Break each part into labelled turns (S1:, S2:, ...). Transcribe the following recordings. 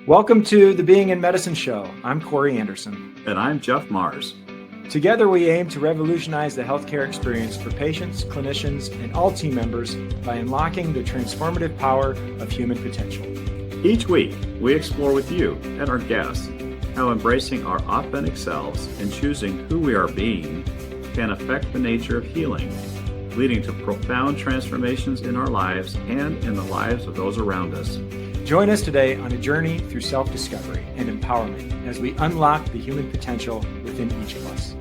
S1: Welcome to the Being in Medicine show. I'm Corey Anderson.
S2: And I'm Jeff Mars.
S1: Together we aim to revolutionize the healthcare experience for patients, clinicians, and all team members by unlocking the transformative power of human potential.
S2: Each week, we explore with you and our guests how embracing our authentic selves and choosing who we are being can affect the nature of healing, leading to profound transformations in our lives and in the lives of those around us.
S1: Join us today on a journey through self-discovery and empowerment as we unlock the human potential within each of us.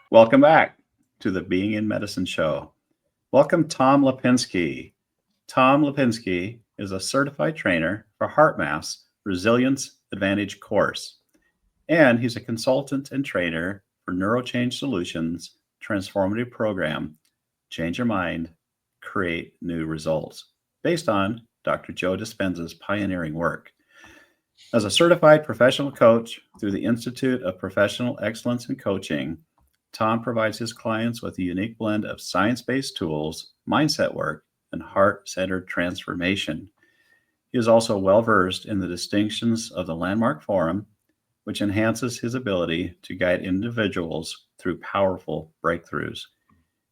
S2: Welcome back to the Being in Medicine show. Welcome Tom Lipinski. Tom Lipinski is a certified trainer for HeartMath's Resilience Advantage course. And he's a consultant and trainer for NeuroChangeSolutions transformative program, Change Your Mind, Create New Results, based on Dr. Joe Dispenza's pioneering work. As a certified professional coach through the Institute of Professional Excellence in Coaching, Tom provides his clients with a unique blend of science-based tools, mindset work, and heart-centered transformation. He is also well-versed in the distinctions of the Landmark Forum, which enhances his ability to guide individuals through powerful breakthroughs.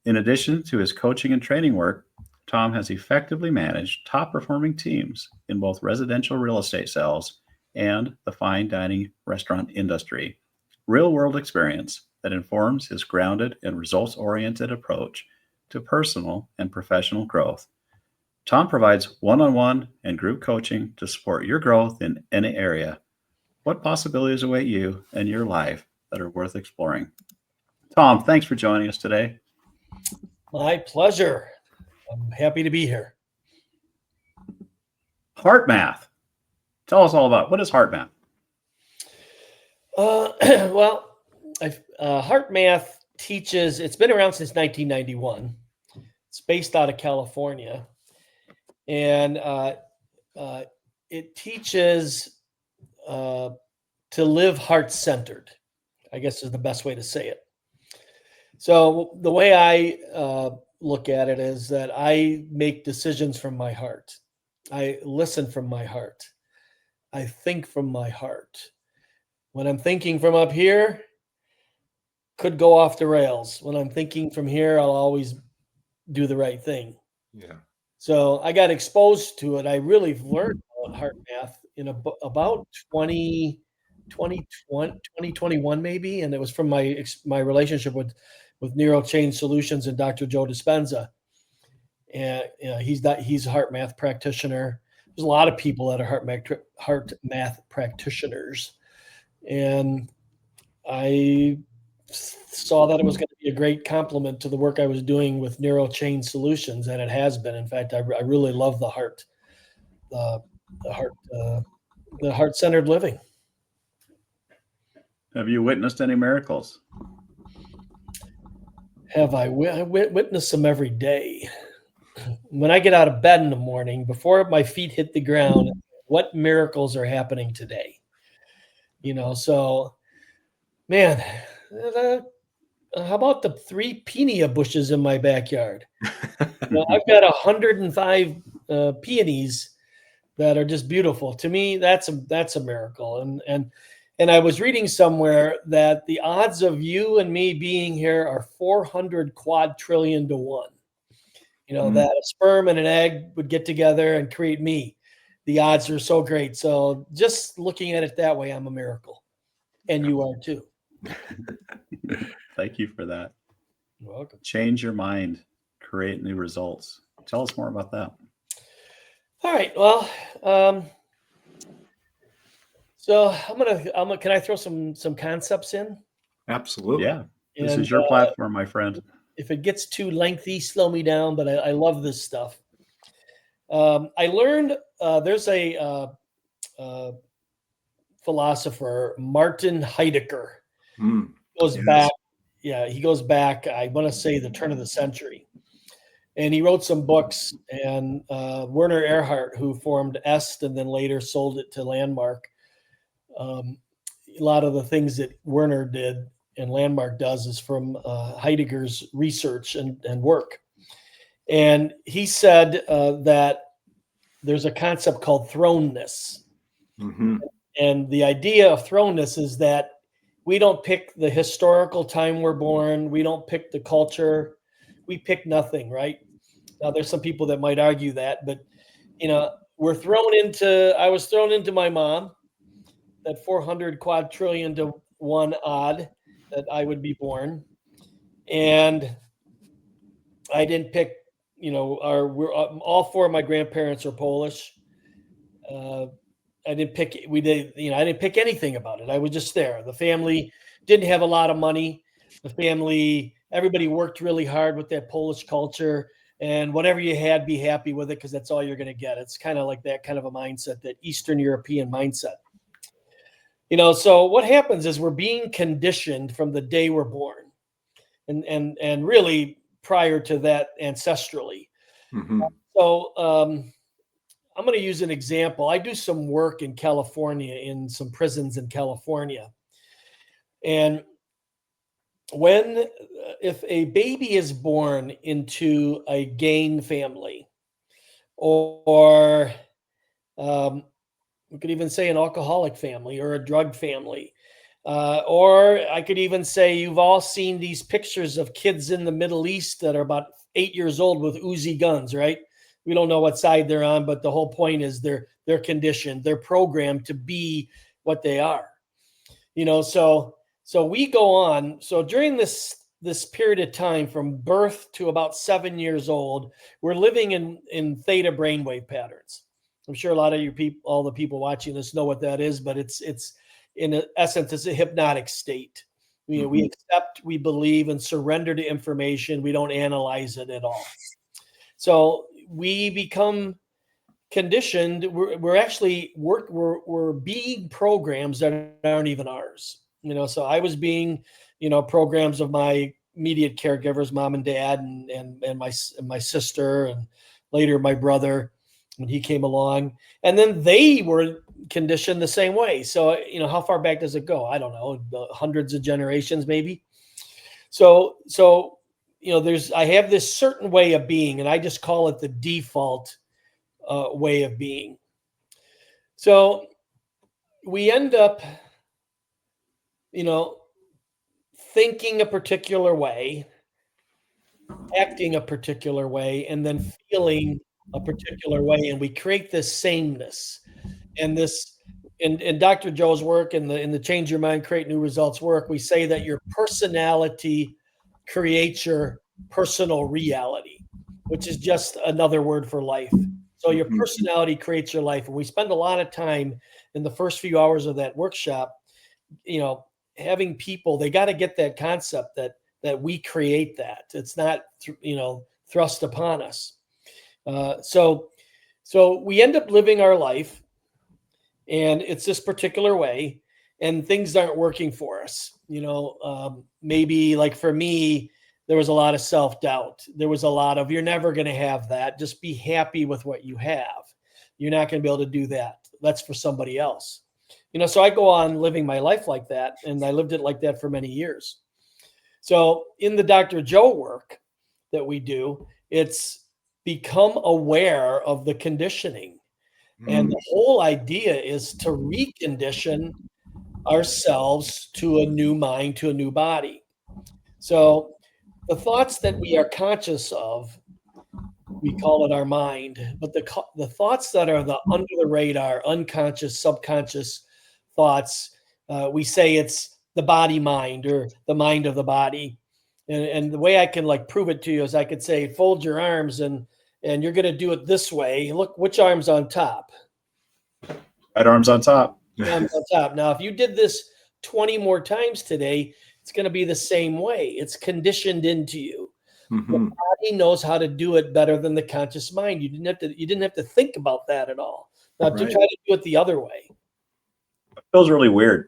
S2: In addition to his coaching and training work, Tom has effectively managed top-performing teams in both residential real estate sales and the fine dining restaurant industry, real-world experience that informs his grounded and results-oriented approach to personal and professional growth. Tom provides one-on-one and group coaching to support your growth in any area. What possibilities await you and your life that are worth exploring? Tom, thanks for joining us today.
S3: My pleasure. I'm happy to be here.
S2: HeartMath. Tell us all about what is HeartMath?
S3: HeartMath teaches, it's been around since 1991. It's based out of California. And it teaches to live heart-centered, I guess is the best way to say it. So the way I look at it is that I make decisions from my heart. I listen from my heart. I think from my heart. When I'm thinking from up here, could go off the rails. When I'm thinking from here, I'll always do the right thing.
S4: Yeah.
S3: So I got exposed to it. I really learned about HeartMath in about 2021 maybe, and it was from my relationship with NeuroChangeSolutions and Dr. Joe Dispenza. And he's a HeartMath practitioner. There's a lot of people that are HeartMath practitioners, and I saw that it was going to be a great complement to the work I was doing with NeuroChangeSolutions, and it has been. In fact, I really love the heart-centered living.
S2: Have you witnessed any miracles?
S3: Have I? I witness them every day. When I get out of bed in the morning, before my feet hit the ground, what miracles are happening today? So, man, how about the 3 pinia bushes in my backyard? I've got 105 peonies that are just beautiful. To me, that's a miracle. And I was reading somewhere that the odds of you and me being here are 400 quadrillion to 1. That a sperm and an egg would get together and create me. The odds are so great. So just looking at it that way, I'm a miracle. And you are too.
S2: Thank you for that.
S3: You're welcome.
S2: Change your mind, create new results. Tell us more about that.
S3: All right. Well, so can I throw some concepts in?
S4: Absolutely.
S2: Yeah. This is your platform, my friend.
S3: If it gets too lengthy, slow me down, but I love this stuff. I learned there's a philosopher, Martin Heidegger. He goes back, I want to say the turn of the century. And he wrote some books, and Werner Erhard, who formed Est and then later sold it to Landmark, a lot of the things that Werner did and Landmark does is from Heidegger's research and work. And he said that there's a concept called thrownness.
S1: Mm-hmm.
S3: And the idea of thrownness is that we don't pick the historical time we're born. We don't pick the culture. We pick nothing, right? Now, there's some people that might argue that, but, you know, I was thrown into my mom, that 400 quadrillion to one odd that I would be born. And I didn't pick, you know, all four of my grandparents are Polish. I didn't pick anything about it. I was just there. The family didn't have a lot of money. Everybody worked really hard with that Polish culture, and whatever you had, be happy with it because that's all you're going to get. It's kind of like that kind of a mindset, that Eastern European mindset. You know, so what happens is we're being conditioned from the day we're born, and really prior to that ancestrally.
S1: Mm-hmm.
S3: So I'm going to use an example. I do some work in California, in some prisons in California. And if a baby is born into a gang family, or we could even say an alcoholic family or a drug family, or I could even say you've all seen these pictures of kids in the Middle East that are about 8 years old with Uzi guns, right? We don't know what side they're on, but the whole point is they're conditioned, they're programmed to be what they are. You know, so we go on. So during this period of time from birth to about 7 years old, we're living in theta brainwave patterns. I'm sure a lot of all the people watching this know what that is, but it's in essence, it's a hypnotic state. You know, we accept, we believe, and surrender to information. We don't analyze it at all. So we become conditioned. We're being programs that aren't even ours. You know, so I was being, you know, programs of my immediate caregivers, mom and dad, and my sister, and later my brother when he came along, and then they were conditioned the same way. So, you know, how far back does it go? I don't know, hundreds of generations maybe. So you know, I have this certain way of being, and I just call it the default way of being. So we end up, you know, thinking a particular way, acting a particular way, and then feeling a particular way, and we create this sameness. And this, in Dr. Joe's work, in the Change Your Mind, Create New Results work, we say that your personality creates your personal reality, which is just another word for life. So your personality creates your life. And we spend a lot of time in the first few hours of that workshop, you know, having people, they got to get that concept that we create that. It's not, you know, thrust upon us. So we end up living our life, and it's this particular way, and things aren't working for us. You know, maybe like for me, there was a lot of self-doubt. There was a lot of, you're never going to have that. Just be happy with what you have. You're not going to be able to do that. That's for somebody else. You know, so I go on living my life like that, and I lived it like that for many years. So in the Dr. Joe work that we do, it's become aware of the conditioning. And the whole idea is to recondition ourselves to a new mind, to a new body. So the thoughts that we are conscious of, we call it our mind, but the thoughts that are under the radar, unconscious, subconscious thoughts, we say it's the body mind, or the mind of the body. And the way I can like prove it to you is I could say, fold your arms, and you're going to do it this way. Look, which arm's on top?
S2: Right arm's on top.
S3: Arm's on top. Now, if you did this 20 more times today, it's going to be the same way. It's conditioned into you. The body knows how to do it better than the conscious mind. You didn't have to think about that at all. Now, to try to do it the other way.
S2: It feels really weird.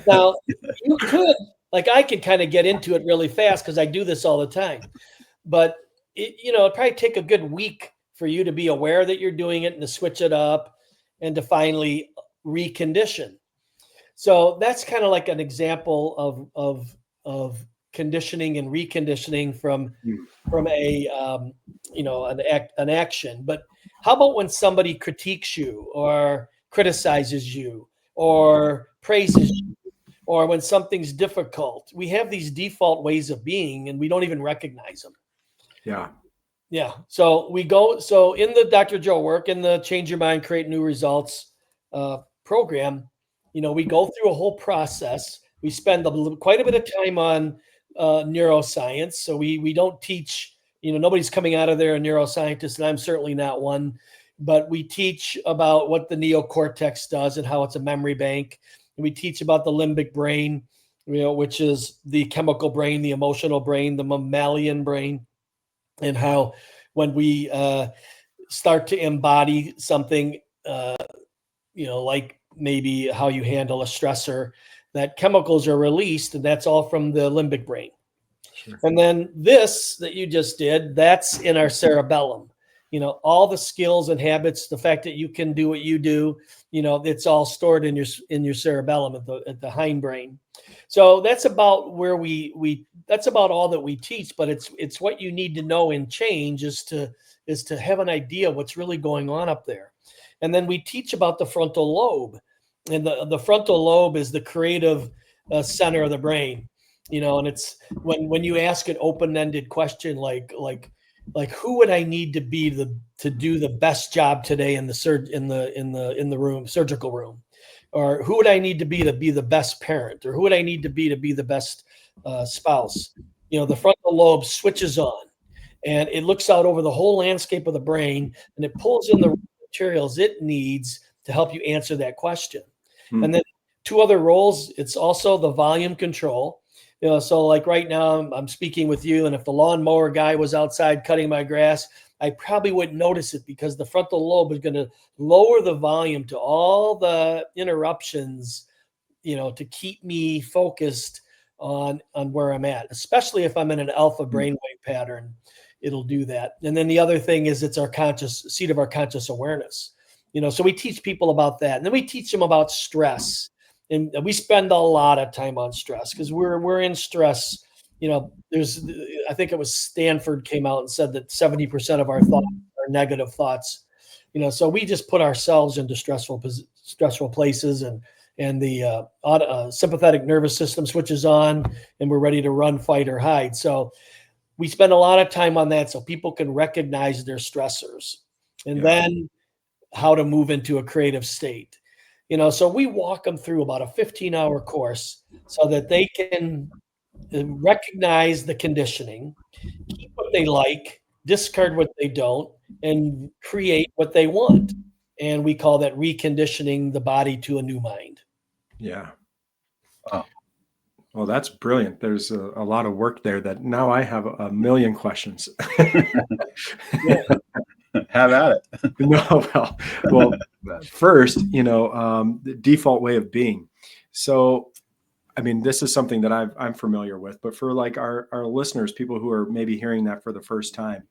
S3: Now, you could, like I could kind of get into it really fast because I do this all the time. But, it'd probably take a good week for you to be aware that you're doing it and to switch it up and to finally recondition. So that's kind of like an example of conditioning and reconditioning from a an action. But how about when somebody critiques you or criticizes you or praises you, or when something's difficult? We have these default ways of being and we don't even recognize them.
S1: Yeah.
S3: Yeah. So in the Dr. Joe work, in the Change Your Mind, Create New Results program, we go through a whole process. We spend quite a bit of time on neuroscience. So we don't teach, nobody's coming out of there a neuroscientist, and I'm certainly not one, but we teach about what the neocortex does and how it's a memory bank. And we teach about the limbic brain, which is the chemical brain, the emotional brain, the mammalian brain, and how when we start to embody something, like maybe how you handle a stressor, that chemicals are released, and that's all from the limbic brain.
S1: Sure.
S3: And then this that you just did, that's in our cerebellum. All the skills and habits, the fact that you can do what you do, it's all stored in your cerebellum at the hindbrain. So that's about where that's about all that we teach, but it's what you need to know in change is to have an idea what's really going on up there. And then we teach about the frontal lobe, and the frontal lobe is the creative center of the brain, and it's when you ask an open-ended question like who would I need to be to do the best job today in the surgical room, or who would I need to be the best parent, or who would I need to be the best spouse? The frontal lobe switches on, and it looks out over the whole landscape of the brain, and it pulls in the materials it needs to help you answer that question. And then two other roles, it's also the volume control. So like right now I'm speaking with you, and if the lawnmower guy was outside cutting my grass, I probably wouldn't notice it because the frontal lobe is going to lower the volume to all the interruptions, to keep me focused on where I'm at, especially if I'm in an alpha brainwave pattern. It'll do that. And then the other thing is it's our seat of our conscious awareness. So we teach people about that. And then we teach them about stress. And we spend a lot of time on stress because we're in stress. I think it was Stanford came out and said that 70% of our thoughts are negative thoughts. So we just put ourselves into stressful places, and the sympathetic nervous system switches on, and we're ready to run, fight, or hide. So we spend a lot of time on that so people can recognize their stressors, and then how to move into a creative state. So we walk them through about a 15-hour course so that they can recognize the conditioning, keep what they like, discard what they don't, and create what they want. And we call that reconditioning the body to a new mind.
S1: Yeah.
S2: Oh.
S1: Well, that's brilliant. There's a lot of work there that now I have a million questions.
S2: Have at it.
S1: No, well, first, the default way of being. So, I mean, this is something that I'm familiar with, but for like our listeners, people who are maybe hearing that for the first time,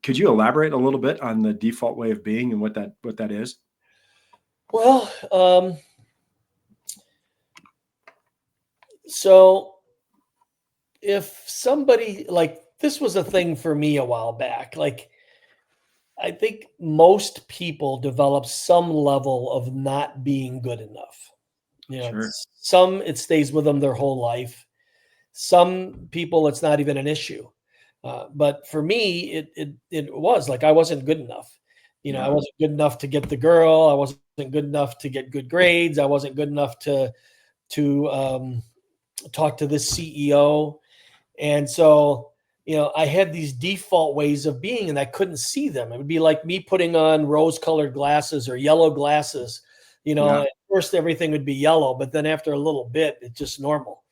S1: could you elaborate a little bit on the default way of being and what that is?
S3: Well, so if somebody, like, this was a thing for me a while back, like, I think most people develop some level of not being good enough.
S1: Sure.
S3: Some, it stays with them their whole life. Some people, it's not even an issue. But for me, it was like I wasn't good enough. I wasn't good enough to get the girl. I wasn't good enough to get good grades. I wasn't good enough to talk to this CEO. And so, I had these default ways of being, and I couldn't see them. It would be like me putting on rose-colored glasses or yellow glasses. At first everything would be yellow, but then after a little bit, it's just normal.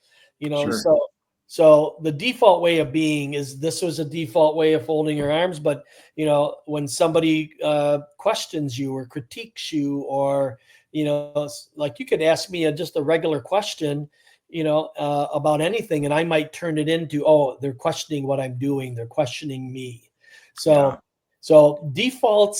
S1: Sure.
S3: So the default way of being this was a default way of folding your arms. But, when somebody questions you or critiques you, or, like you could ask me just a regular question, about anything, and I might turn it into, oh, they're questioning what I'm doing. They're questioning me. So default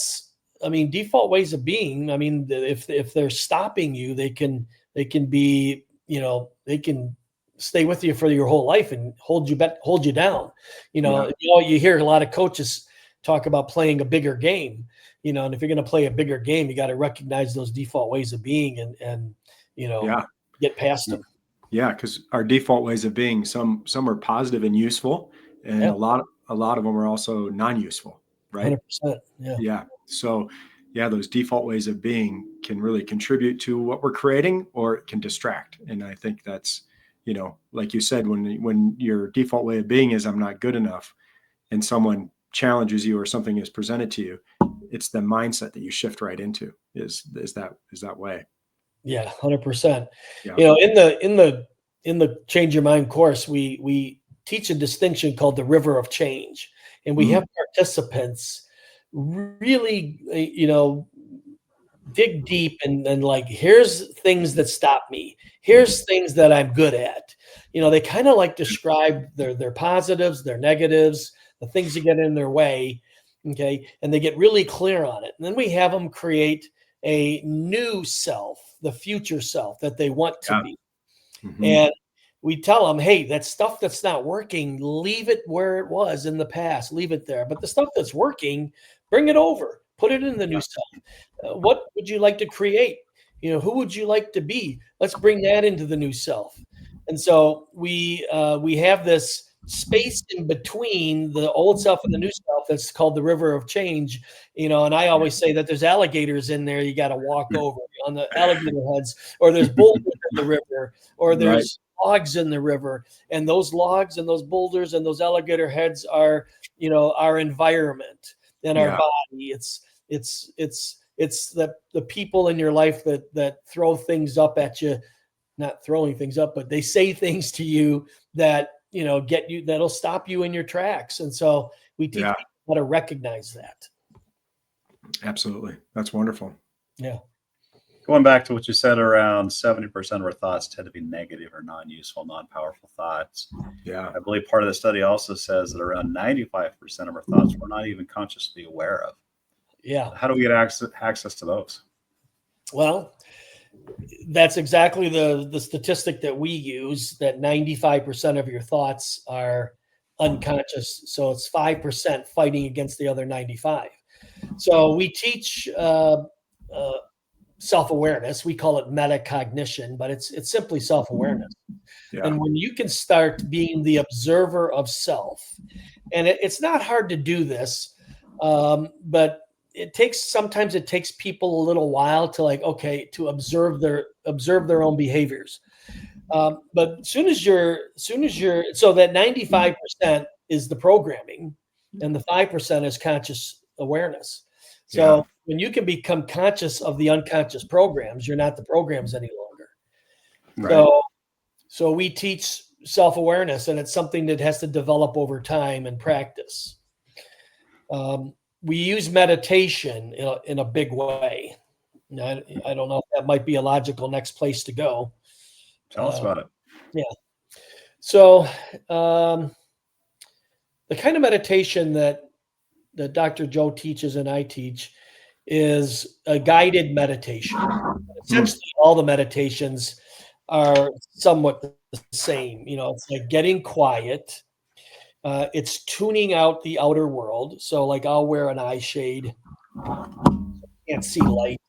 S3: ways of being, I mean, if they're stopping you, they can They can be, they can stay with you for your whole life and hold you down. You hear a lot of coaches talk about playing a bigger game, and if you're going to play a bigger game, you got to recognize those default ways of being and get past them.
S1: Yeah, because our default ways of being, some are positive and useful, and a lot of them are also non-useful, right?
S3: 100%. Yeah.
S1: Yeah. So, those default ways of being can really contribute to what we're creating, or it can distract. And I think that's, like you said, when your default way of being is I'm not good enough, and someone challenges you or something is presented to you, it's the mindset that you shift right into is that way.
S3: Yeah, 100%.
S1: Yeah.
S3: In the Change Your Mind course, we teach a distinction called the river of change, and we have participants really, dig deep and like, here's things that stop me. Here's things that I'm good at. They kind of like describe their positives, their negatives, the things that get in their way. Okay. And they get really clear on it. And then we have them create a new self, the future self that they want to be. Mm-hmm. And we tell them, hey, that stuff that's not working, leave it where it was in the past, leave it there. But the stuff that's working, bring it over, put it in the new self. What would you like to create? Who would you like to be? Let's bring that into the new self. And so we have this space in between the old self and the new self that's called the river of change. And I always say that there's alligators in there you got to walk over on the alligator heads, or there's boulders in the river, or there's logs in the river, and those logs and those boulders and those alligator heads are our environment and our body. It's the people in your life that throw things up at you, not throwing things up, but they say things to you that get you, that'll stop you in your tracks. And so we teach people how to recognize that.
S1: Absolutely. That's wonderful.
S3: Yeah.
S2: Going back to what you said, around 70% of our thoughts tend to be negative or non-useful, non-powerful thoughts.
S1: Yeah.
S2: I believe part of the study also says that around 95% of our thoughts we're not even consciously aware of.
S3: Yeah.
S2: How do we get access to those?
S3: Well, that's exactly the statistic that we use, that 95% of your thoughts are unconscious. So it's 5% fighting against the other 95. So we teach self-awareness. We call it metacognition, but it's simply self-awareness. Yeah. And when you can start being the observer of self, and it's not hard to do this, but sometimes it takes people a little while to observe their own behaviors. But as soon as you're, so that 95% is the programming, and the 5% is conscious awareness. So when you can become conscious of the unconscious programs, you're not the programs any longer. Right. So we teach self-awareness, and it's something that has to develop over time and practice. We use meditation in a big way. I don't know if that might be a logical next place to go.
S2: Tell us about it.
S3: Yeah. So the kind of meditation that Dr. Joe teaches and I teach is a guided meditation. Essentially, all the meditations are somewhat the same. It's like getting quiet. It's tuning out the outer world. So like I'll wear an eye shade. Can't see light.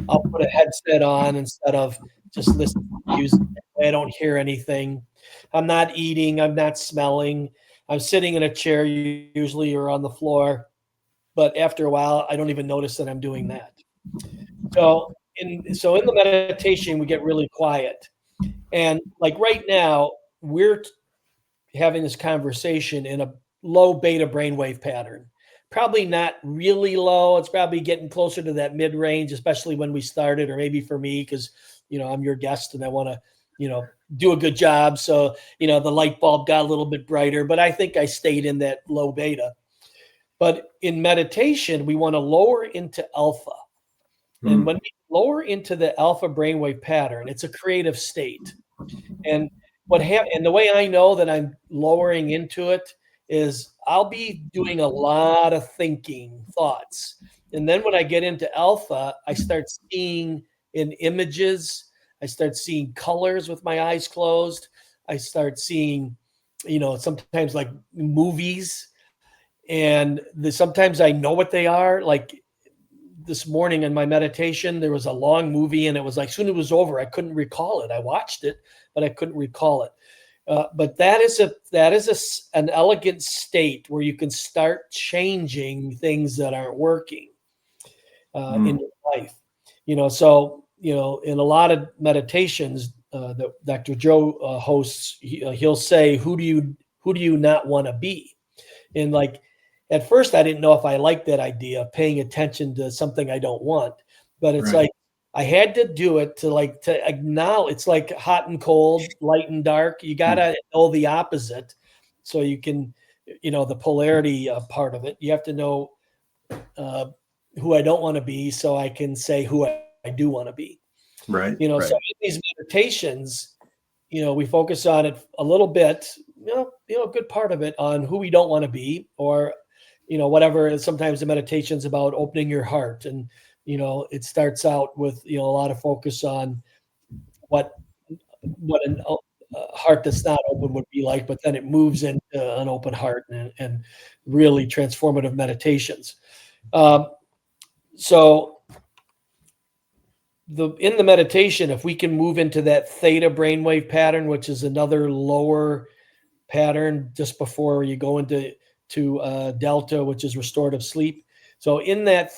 S3: I'll put a headset on instead of just listening to music. I don't hear anything. I'm not eating. I'm not smelling. I'm sitting in a chair usually, or on the floor. But after a while, I don't even notice that I'm doing that. So in the meditation, we get really quiet. And like right now, we're having this conversation in a low beta brainwave pattern. Probably not really low. It's probably getting closer to that mid-range, especially when we started, or maybe for me, because, I'm your guest and I want to, do a good job. So, the light bulb got a little bit brighter, but I think I stayed in that low beta. But in meditation, we want to lower into alpha. And when we lower into the alpha brainwave pattern, it's a creative state. And and the way I know that I'm lowering into it is I'll be doing a lot of thinking thoughts. And then when I get into alpha, I start seeing in images, I start seeing colors with my eyes closed. I start seeing, sometimes like movies, and sometimes I know what they are. Like this morning in my meditation, there was a long movie, and it was like, as soon as it was over, I couldn't recall it. I watched it, but I couldn't recall it. But that is an elegant state where you can start changing things that aren't working in your life. So in a lot of meditations that Dr. Joe hosts, he'll say, "Who do you not want to be?" And like at first, I didn't know if I liked that idea of paying attention to something I don't want, but it's like I had to do it to acknowledge. It's like hot and cold, light and dark. You gotta know the opposite, so you can, the polarity part of it. You have to know who I don't want to be, so I can say who I do want to be.
S1: Right.
S3: So in these meditations, we focus on it a little bit, a good part of it on who we don't want to be, or, whatever. Sometimes the meditation's about opening your heart, and, it starts out with, a lot of focus on what a heart that's not open would be like, but then it moves into an open heart and really transformative meditations. So in the meditation, if we can move into that theta brainwave pattern, which is another lower pattern just before you go into delta, which is restorative sleep. So in that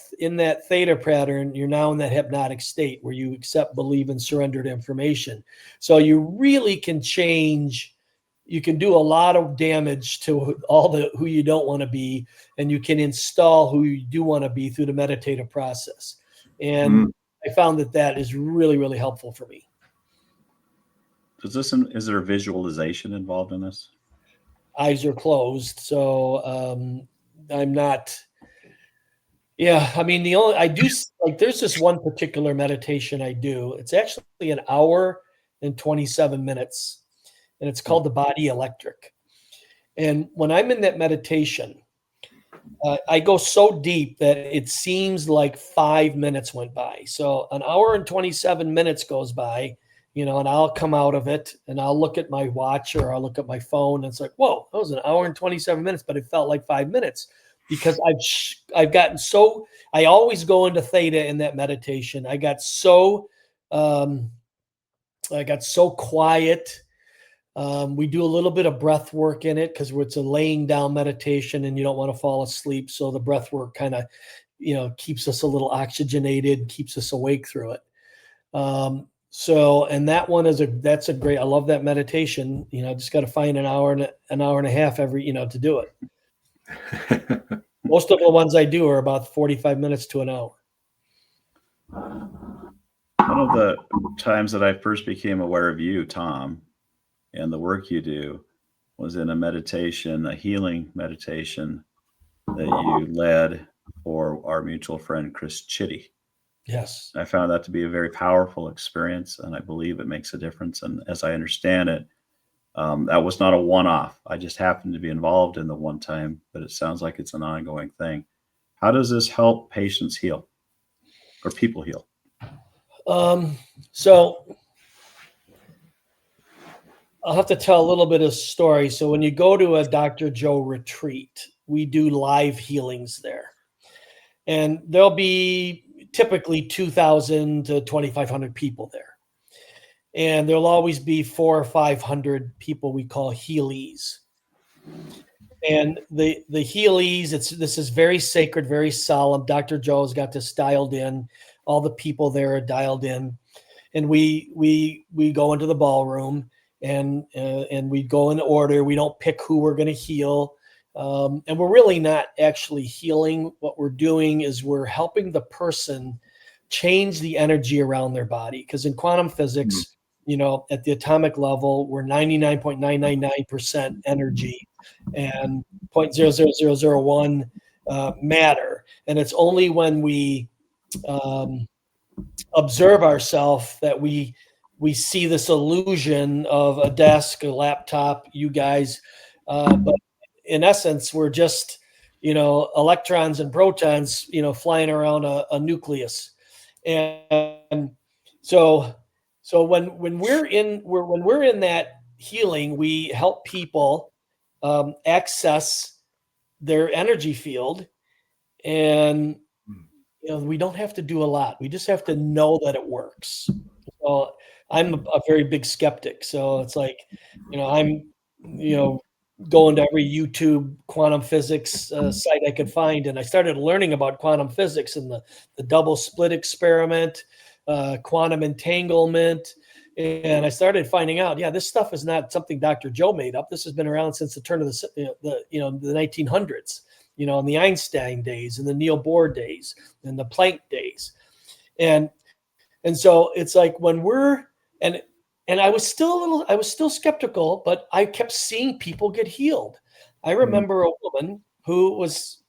S3: theta pattern, you're now in that hypnotic state where you accept, believe, and surrender to information. So you really can change. You can do a lot of damage to who you don't want to be, and you can install who you do want to be through the meditative process. And I found that is really, really helpful for me.
S2: Is there a visualization involved in this?
S3: Eyes are closed, so I'm not. Yeah, I mean, there's this one particular meditation I do. It's actually an hour and 27 minutes, and it's called the Body Electric. And when I'm in that meditation, I go so deep that it seems like 5 minutes went by. So an hour and 27 minutes goes by, and I'll come out of it and I'll look at my watch or I'll look at my phone, and it's like, whoa, that was an hour and 27 minutes, but it felt like 5 minutes because I've gotten so, I always go into theta in that meditation. I got so quiet. We do a little bit of breath work in it because it's a laying down meditation and you don't want to fall asleep. So the breath work kind of, keeps us a little oxygenated, keeps us awake through it. And that one that's a great, I love that meditation. Just got to find an hour and a half every, to do it. Most of the ones I do are about 45 minutes to an hour.
S2: One of the times that I first became aware of you, Tom, and the work you do was in a healing meditation that you led for our mutual friend, Chris Chitty.
S3: Yes.
S2: I found that to be a very powerful experience, and I believe it makes a difference. And as I understand it, that was not a one-off. I just happened to be involved in the one time, but it sounds like it's an ongoing thing. How does this help patients heal or people heal?
S3: So I'll have to tell a little bit of story. So when you go to a Dr. Joe retreat, we do live healings there. And there'll be typically 2,000 to 2,500 people there. And there'll always be 400 or 500 people we call healies. And the healies, this is very sacred, very solemn. Dr. Joe's got this dialed in. All the people there are dialed in. And we go into the ballroom and we go in order. We don't pick who we're going to heal. And we're really not actually healing. What we're doing is we're helping the person change the energy around their body. Because in quantum physics, at the atomic level, we're 99.999% energy and 0.00001 matter. And it's only when we observe ourselves that we see this illusion of a desk, a laptop, you guys. But in essence, we're just, electrons and protons, flying around a nucleus. And so So when we're in that healing, we help people access their energy field, and we don't have to do a lot. We just have to know that it works. So I'm a very big skeptic. So it's like, I'm going to every YouTube quantum physics site I could find, and I started learning about quantum physics and the double slit experiment, quantum entanglement. And I started finding out, this stuff is not something Dr. Joe made up. This has been around since the turn of the 1900s, in the Einstein days and the Niels Bohr days and the Planck days. And so it's like when and I was still skeptical, but I kept seeing people get healed. I remember a woman who was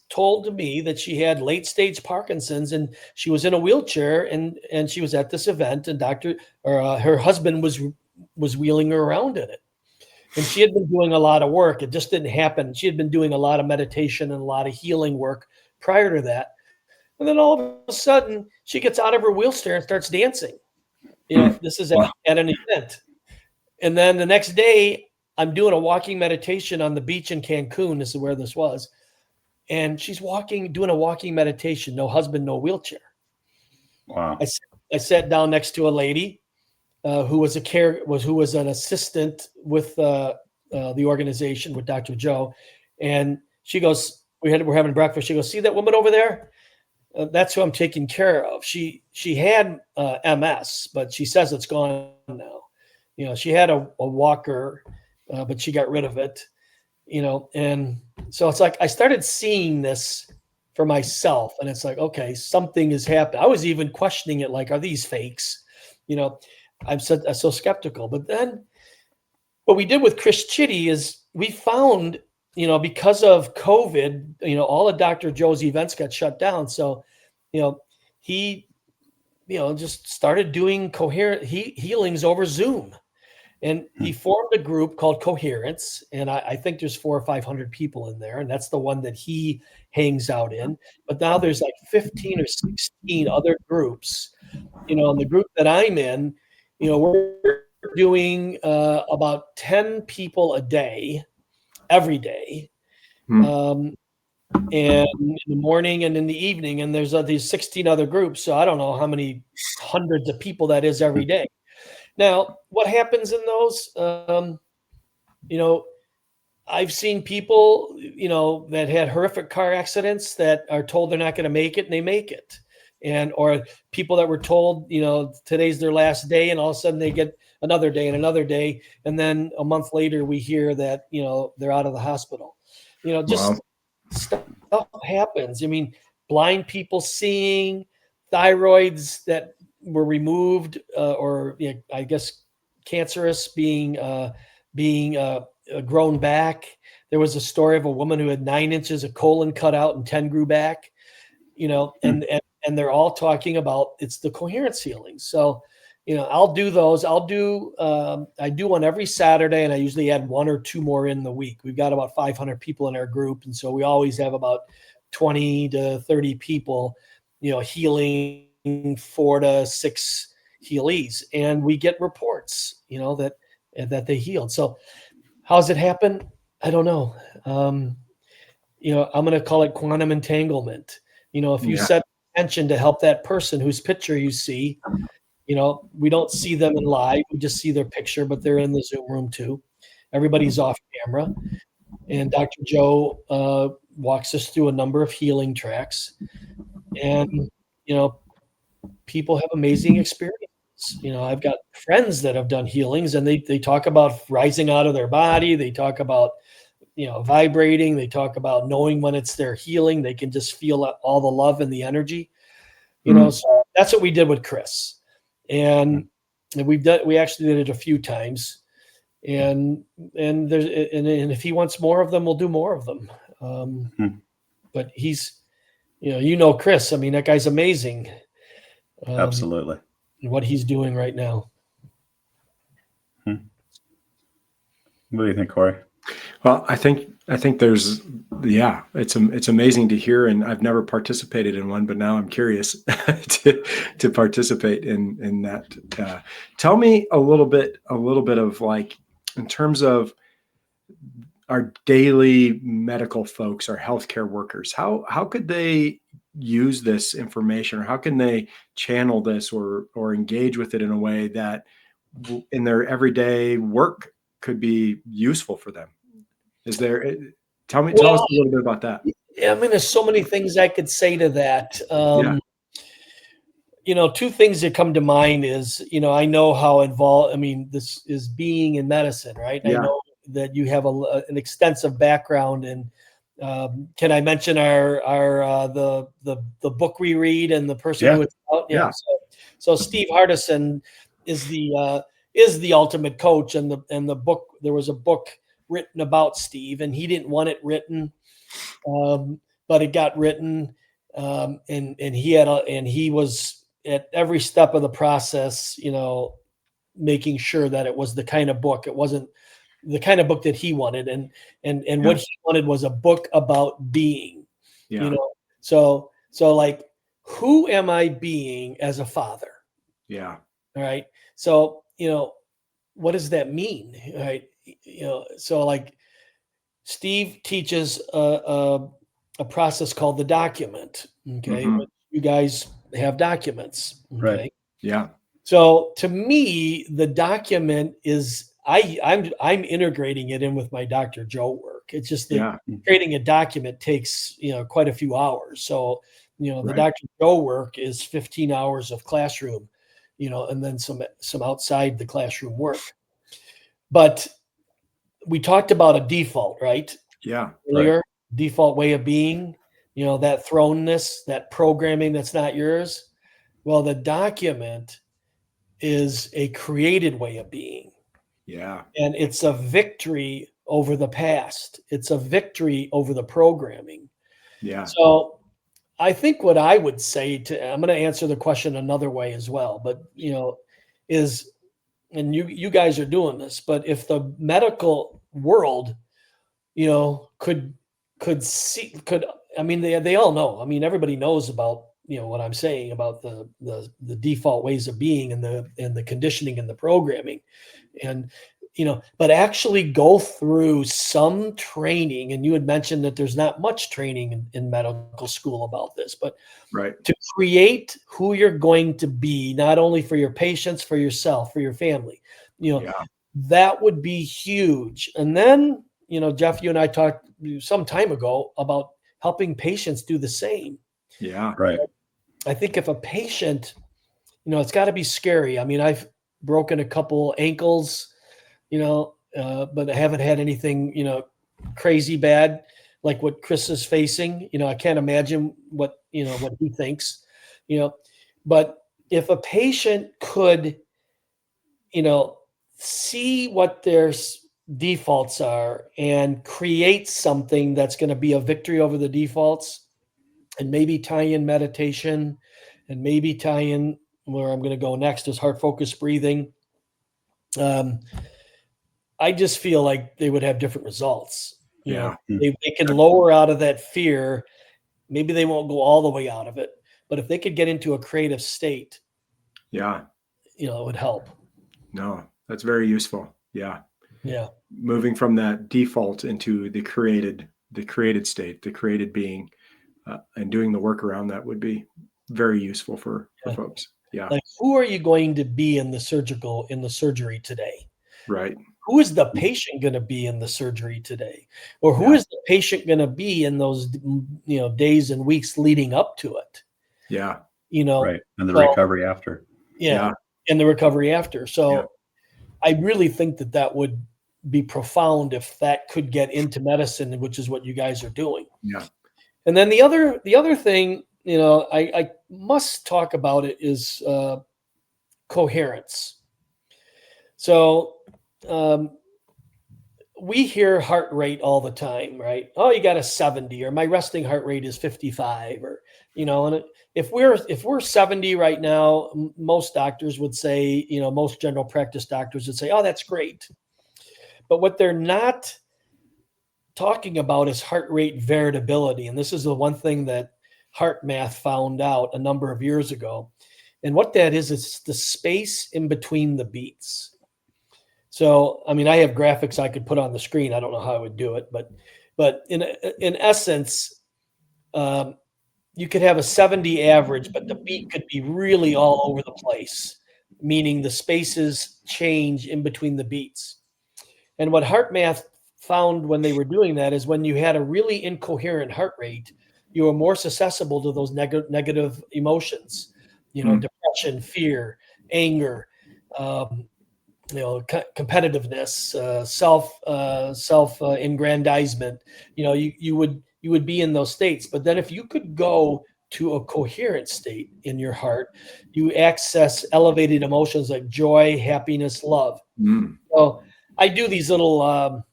S3: told to me that she had late stage Parkinson's, and she was in a wheelchair, and she was at this event, and her husband was wheeling her around in it. And she had been doing a lot of work. It just didn't happen. She had been doing a lot of meditation and a lot of healing work prior to that. And then all of a sudden she gets out of her wheelchair and starts dancing. This is at an event. And then the next day I'm doing a walking meditation on the beach in Cancun. This is where this was. And she's doing a walking meditation, no husband, no wheelchair.
S2: Wow.
S3: I sat down next to a lady who was an assistant with the organization with Dr. Joe. And she goes, we're having breakfast. She goes, see that woman over there? That's who I'm taking care of. She had MS, but she says it's gone now. She had a walker, but she got rid of it. And so it's like I started seeing this for myself, and it's like, okay, something has happened. I was even questioning it, like, are these fakes? I'm so skeptical. But then what we did with Chris Chitty is we found, because of COVID, all of Dr. Joe's events got shut down. So, he, just started doing coherent healings over Zoom. And he formed a group called Coherence. And I think there's 400 or 500 people in there. And that's the one that he hangs out in. But now there's like 15 or 16 other groups. And the group that I'm in, we're doing about 10 people a day, every day. And in the morning and in the evening. And there's these 16 other groups. So I don't know how many hundreds of people that is every day. Now, what happens in those? I've seen people, that had horrific car accidents that are told they're not going to make it, and they make it. Or people that were told, today's their last day, and all of a sudden they get another day and another day. And then a month later we hear that, they're out of the hospital. Just stuff happens. I mean, blind people seeing, thyroids that were removed, or I guess cancerous being grown back. There was a story of a woman who had 9 inches of colon cut out and 10 grew back, and they're all talking about it's the coherence healing. So, I'll do those. I do one every Saturday, and I usually add 1 or 2 more in the week. We've got about 500 people in our group. And so we always have about 20 to 30 people, healing 4 to 6 healies, and we get reports, that they healed. So how's it happen? I don't know. I'm going to call it quantum entanglement. If you set attention to help that person whose picture you see, we don't see them in live. We just see their picture, but they're in the Zoom room too. Everybody's off camera. And Dr. Joe walks us through a number of healing tracks. And, people have amazing experiences. I've got friends that have done healings, and they talk about rising out of their body. They talk about, vibrating. They talk about knowing when it's their healing. They can just feel all the love and the energy, so that's what we did with Chris. And we actually did it a few times, and if he wants more of them, we'll do more of them. But he's, Chris, I mean, that guy's amazing.
S2: Absolutely.
S3: What he's doing right now.
S2: What do you think, Corey?
S1: Well, I think there's, it's amazing to hear, and I've never participated in one, but now I'm curious to participate in that. Tell me a little bit of, like, in terms of our daily medical folks, our healthcare workers, how could they use this information, or how can they channel this or engage with it in a way that in their everyday work could be useful for them? Is there, tell us a little bit about that.
S3: I mean, there's so many things I could say to that. Two things that come to mind is, I know how involved, this is being in medicine, right?
S1: Yeah.
S3: I know that you have an extensive background in, can I mention the book we read and the person who it's out?
S1: Yeah.
S3: So Steve Hardison is the ultimate coach, and the book, there was a book written about Steve, and he didn't want it written, but it got written, and he was at every step of the process, making sure that it was the kind of book. It wasn't the kind of book that he wanted, and what he wanted was a book about being. So like, who am I being as a father?
S1: Yeah.
S3: All right. So what does that mean? Right. So like, Steve teaches a process called the document. Okay.
S1: Mhm.
S3: You guys have documents. Okay.
S2: Right.
S1: Yeah.
S3: So to me, the document is, I'm integrating it in with my Dr. Joe work. It's just that creating a document takes, quite a few hours. So, the Dr. Joe work is 15 hours of classroom, and then some outside the classroom work. But we talked about a default, right?
S1: Yeah.
S3: Earlier, default way of being, that thrownness, that programming that's not yours. Well, the document is a created way of being.
S1: Yeah.
S3: And it's a victory over the past. It's a victory over the programming.
S1: Yeah.
S3: So I think what I would say I'm going to answer the question another way as well, but, is, and you guys are doing this, but if the medical world, could see, they all know. Everybody knows about, what I'm saying about the default ways of being and the conditioning and the programming, and, but actually go through some training. And you had mentioned that there's not much training in medical school about this, but to create who you're going to be, not only for your patients, for yourself, for your family, that would be huge. And then, Jeff, you and I talked some time ago about helping patients do the same.
S1: Yeah.
S2: Right.
S3: I think if a patient, it's got to be scary. I've broken a couple ankles, but I haven't had anything, crazy bad like what Chris is facing. I can't imagine what he thinks, but if a patient could, see what their defaults are and create something that's going to be a victory over the defaults, and maybe tie in meditation, and maybe tie in where I'm going to go next is heart focused breathing. I just feel like they would have different results. They can lower out of that fear. Maybe they won't go all the way out of it, but if they could get into a creative state, it would help.
S1: No, that's very useful. Yeah.
S3: Yeah.
S1: Moving from that default into the created state, the created being, and doing the work around that would be very useful for folks. Yeah.
S3: Like, who are you going to be in the surgery today?
S1: Right.
S3: Who is the patient going to be in the surgery today? Or who is the patient going to be in those, days and weeks leading up to it?
S1: Yeah.
S2: Right. And the recovery after.
S3: Yeah. And the recovery after. So I really think that would be profound if that could get into medicine, which is what you guys are doing.
S1: Yeah.
S3: And then the other thing, I must talk about it is coherence. So we hear heart rate all the time, right? Oh, you got a 70, or my resting heart rate is 55, or, and if we're 70 right now, most doctors would say, most general practice doctors would say, oh, that's great. But what they're not talking about is heart rate variability. And this is the one thing that HeartMath found out a number of years ago. And what that is, it's the space in between the beats. So, I mean, I have graphics I could put on the screen. I don't know how I would do it, but in essence, you could have a 70 average, but the beat could be really all over the place, meaning the spaces change in between the beats. And what HeartMath found when they were doing that is when you had a really incoherent heart rate, you were more susceptible to those negative emotions, depression, fear, anger, competitiveness, self-aggrandizement. You would be in those states. But then if you could go to a coherent state in your heart, you access elevated emotions like joy, happiness, love. So I do these little,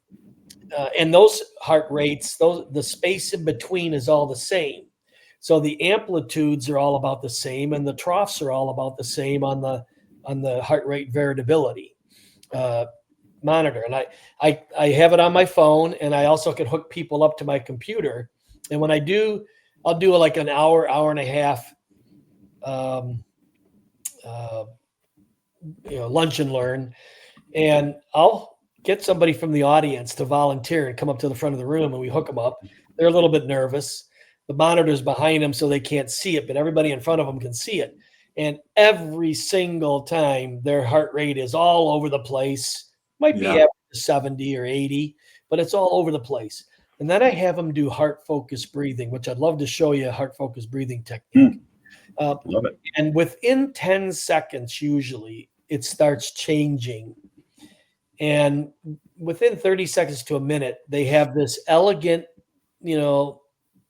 S3: and those heart rates, the space in between is all the same. So the amplitudes are all about the same, and the troughs are all about the same on the heart rate variability monitor. And I have it on my phone, and I also can hook people up to my computer. And when I do, I'll do like an hour and a half, lunch and learn, and I'll get somebody from the audience to volunteer and come up to the front of the room, and we hook them up. They're a little bit nervous. The monitor's behind them, so they can't see it, but everybody in front of them can see it. And every single time their heart rate is all over the place. Might be average 70 or 80, but it's all over the place. And then I have them do heart focused breathing, which I'd love to show you a heart focused breathing technique.
S2: Love it.
S3: And within 10 seconds, usually, it starts changing. And within 30 seconds to a minute, they have this elegant,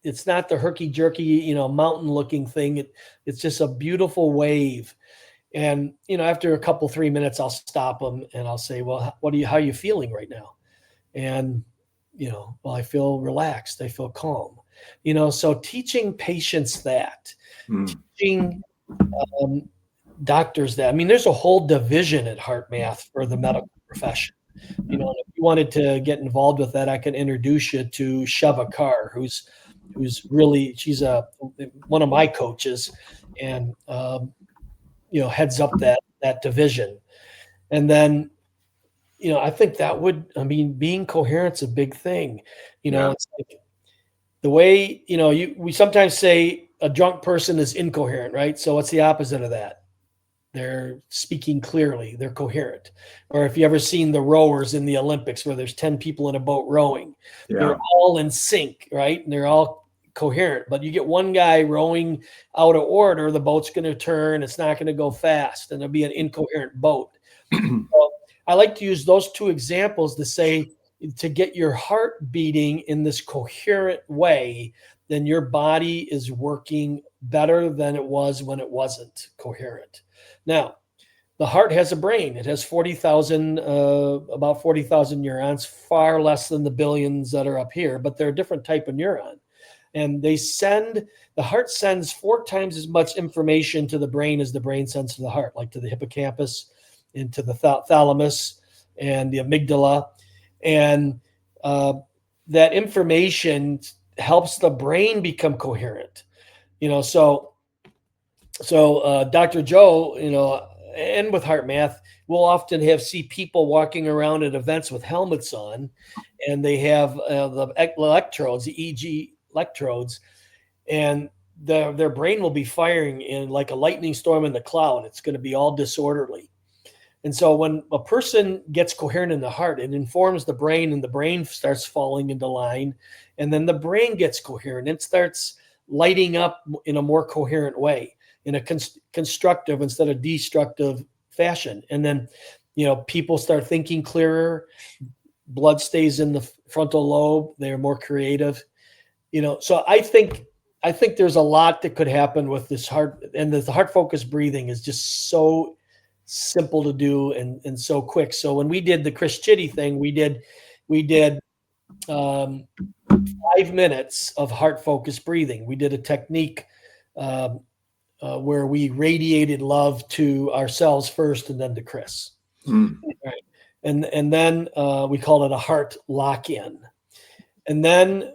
S3: it's not the herky-jerky, mountain-looking thing. It's just a beautiful wave. And, after a couple, 3 minutes, I'll stop them and I'll say, well, how are you feeling right now? And, well, I feel relaxed. I feel calm. So teaching patients that, teaching doctors that. I mean, there's a whole division at HeartMath for the medical profession. If you wanted to get involved with that, I can introduce you to Sheva Carr, who's really, she's one of my coaches, and heads up that division. And then I think being coherent's a big thing. It's like the way we sometimes say a drunk person is incoherent, right? So what's the opposite of that? They're speaking clearly. They're coherent. Or if you ever seen the rowers in the Olympics where there's 10 people in a boat rowing, they're all in sync, right? And they're all coherent. But you get one guy rowing out of order, the boat's going to turn. It's not going to go fast, and there'll be an incoherent boat. So I like to use those two examples to say, to get your heart beating in this coherent way, then your body is working better than it was when it wasn't coherent. Now, the heart has a brain. It has about 40,000 neurons, far less than the billions that are up here, but they're a different type of neuron. And the heart sends 4 times as much information to the brain as the brain sends to the heart, like to the hippocampus and to the thalamus and the amygdala. And that information helps the brain become coherent. So Dr. Joe, and with HeartMath, we'll often see people walking around at events with helmets on, and they have the electrodes, the EEG electrodes, and their brain will be firing in like a lightning storm in the cloud. It's going to be all disorderly. And so when a person gets coherent in the heart, it informs the brain, and the brain starts falling into line, and then the brain gets coherent. It starts lighting up in a more coherent way, in a constructive instead of destructive fashion. And then, people start thinking clearer. Blood stays in the frontal lobe. They're more creative. So I think there's a lot that could happen with this heart, and the heart focused breathing is just so simple to do and so quick. So when we did the Chris Chitty thing, we did 5 minutes of heart focused breathing. We did a technique where we radiated love to ourselves first and then to Chris. Right. And then we called it a heart lock-in. And then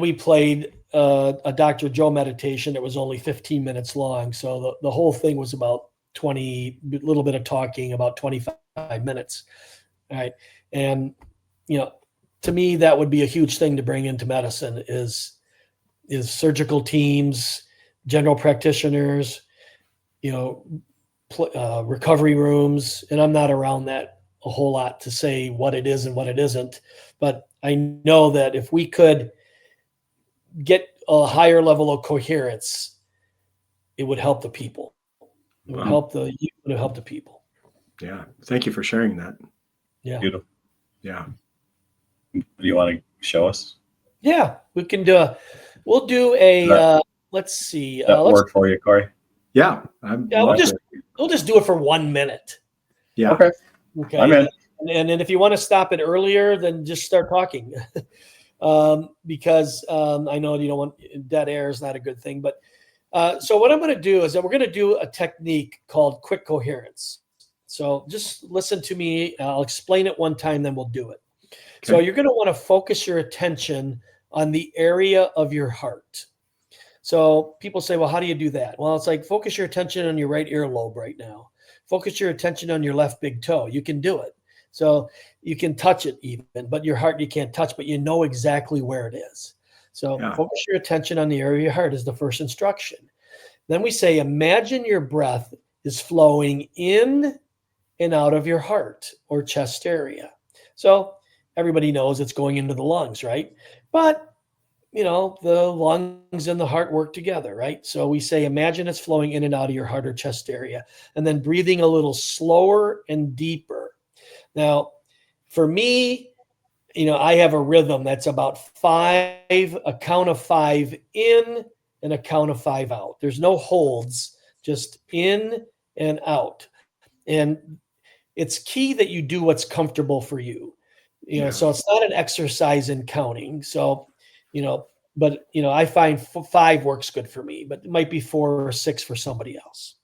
S3: we played a Dr. Joe meditation that was only 15 minutes long. So the whole thing was about 20, a little bit of talking, about 25 minutes. All right. And, to me, that would be a huge thing to bring into medicine is surgical teams, general practitioners, recovery rooms. And I'm not around that a whole lot to say what it is and what it isn't. But I know that if we could get a higher level of coherence, it would help the people. It would help the people.
S1: Yeah. Thank you for sharing that.
S3: Yeah.
S2: Beautiful.
S1: Yeah.
S2: Do you want to show us?
S3: Yeah. We can we'll do a, let's see.
S2: That work for you, Corey?
S1: Yeah.
S3: We'll just do it for 1 minute.
S1: Yeah.
S2: Okay. I'm in.
S3: And then if you want to stop it earlier, then just start talking. Because I know you don't want dead air is not a good thing. But so what I'm going to do is that we're going to do a technique called quick coherence. So just listen to me. I'll explain it one time, then we'll do it. Okay. So you're going to want to focus your attention on the area of your heart. So people say, well, how do you do that? Well, it's like focus your attention on your right earlobe right now. Focus your attention on your left big toe. You can do it. So you can touch it even, but your heart you can't touch, but you know exactly where it is. So focus your attention on the area of your heart is the first instruction. Then we say, imagine your breath is flowing in and out of your heart or chest area. So everybody knows it's going into the lungs, right? But the lungs and the heart work together, right? So we say, imagine it's flowing in and out of your heart or chest area, and then breathing a little slower and deeper. Now, for me, I have a rhythm that's about 5, a count of 5 in and a count of 5 out. There's no holds, just in and out. And it's key that you do what's comfortable for you. So it's not an exercise in counting. So, but I find 5 works good for me, but it might be 4 or 6 for somebody else.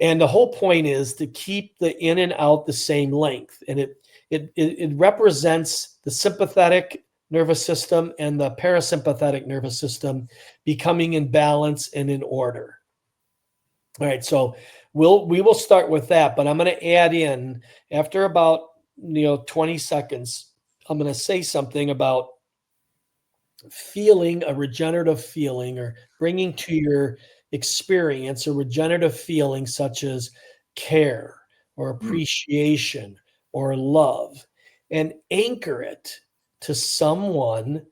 S3: And the whole point is to keep the in and out the same length. And it represents the sympathetic nervous system and the parasympathetic nervous system becoming in balance and in order. All right, so we will start with that, but I'm going to add in after about 20 seconds. I'm going to say something about feeling a regenerative feeling or bringing to your experience a regenerative feeling such as care or appreciation or love, and anchor it to someone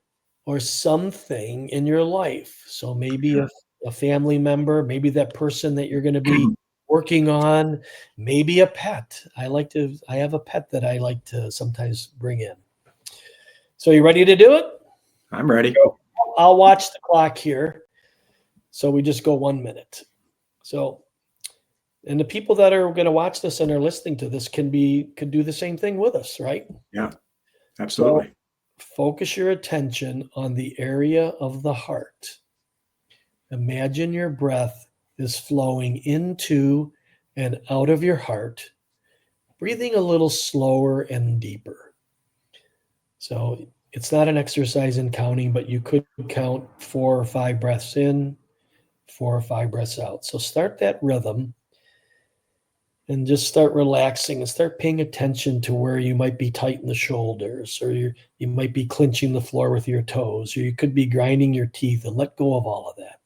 S3: or something in your life. So maybe a family member, maybe that person that you're going to be working on, maybe a pet. I have a pet that I like to sometimes bring in. So you ready to do it?
S1: I'm ready.
S3: I'll watch the clock here. So we just go 1 minute. So, and the people that are going to watch this and are listening to this could do the same thing with us, right?
S1: Yeah, absolutely.
S3: So focus your attention on the area of the heart. Imagine your breath is flowing into and out of your heart, breathing a little slower and deeper. So it's not an exercise in counting, but you could count 4 or 5 breaths in, 4 or 5 breaths out. So start that rhythm and just start relaxing and start paying attention to where you might be tight in the shoulders, or you might be clenching the floor with your toes, or you could be grinding your teeth, and let go of all of that.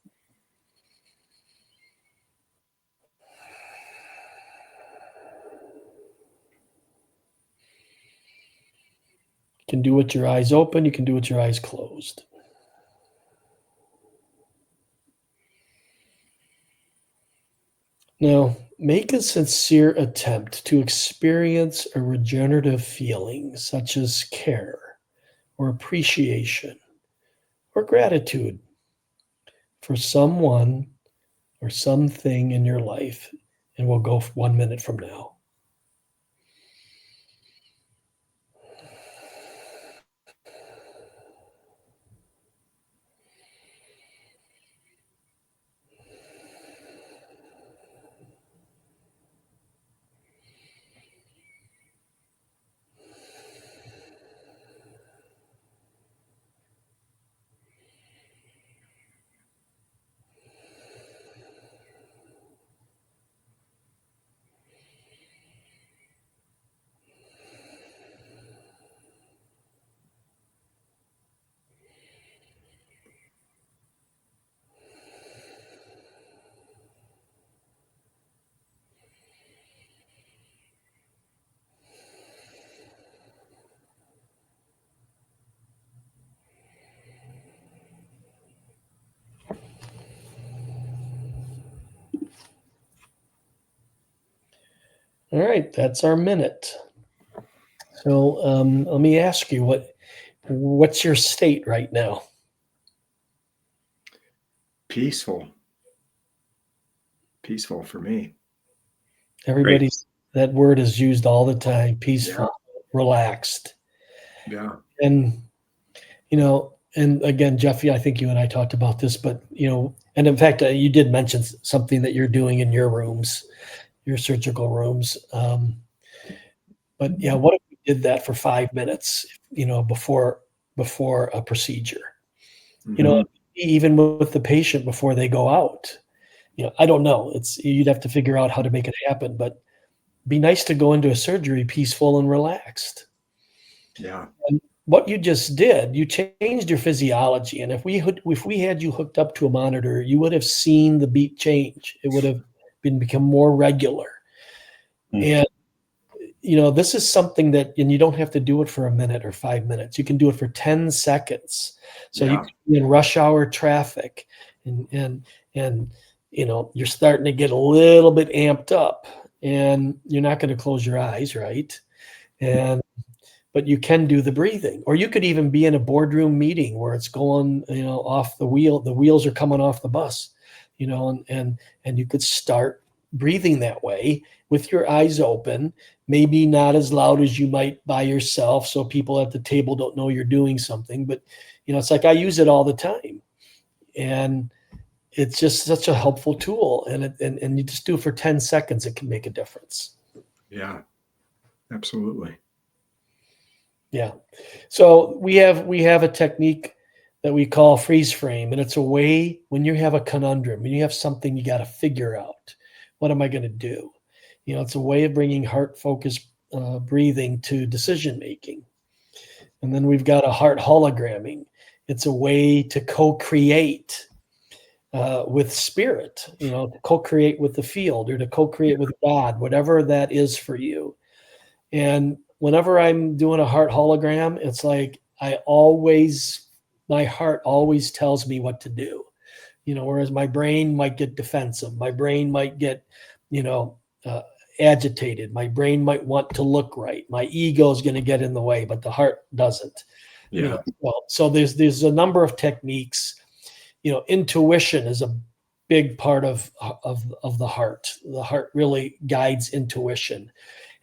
S3: You can do it with your eyes open. You can do it with your eyes closed. Now, make a sincere attempt to experience a regenerative feeling such as care or appreciation or gratitude for someone or something in your life. And we'll go 1 minute from now. All right, that's our minute. So let me ask you, what's your state right now?
S1: Peaceful for me.
S3: Everybody's that word is used all the time. Peaceful, relaxed.
S1: Yeah.
S3: And and again, Jeffy, I think you and I talked about this, but and in fact, you did mention something that you're doing in your rooms, your surgical rooms. But yeah, what if we did that for 5 minutes, before a procedure?
S1: Mhm.
S3: Even with the patient before they go out. I don't know. You'd have to figure out how to make it happen, but be nice to go into a surgery peaceful and relaxed.
S1: Yeah.
S3: And what you just did, you changed your physiology. And if we had you hooked up to a monitor, you would have seen the beat change. It would have become more regular.
S2: Mm.
S3: And this is something and you don't have to do it for a minute or 5 minutes. You can do it for 10 seconds. So you can be in rush hour traffic and you're starting to get a little bit amped up and you're not going to close your eyes, right? But you can do the breathing, or you could even be in a boardroom meeting where it's going, off the wheels are coming off the bus, and you could start breathing that way with your eyes open, maybe not as loud as you might by yourself, so people at the table don't know you're doing something, but it's like I use it all the time. And it's just such a helpful tool, and you just do it for 10 seconds, it can make a difference.
S1: Yeah, absolutely.
S3: Yeah. So we have a technique that we call freeze frame, and it's a way when you have a conundrum, when you have something you got to figure out, what am I going to do? It's a way of bringing heart focused breathing to decision making. And then we've got a heart hologramming. It's a way to co-create with spirit, to co-create with the field or to co-create with God, whatever that is for you. And whenever I'm doing a heart hologram, it's like my heart always tells me what to do, whereas my brain might get defensive. My brain might get, agitated. My brain might want to look right. My ego is going to get in the way, but the heart doesn't.
S1: Yeah.
S3: So there's a number of techniques. Intuition is a big part of the heart. The heart really guides intuition.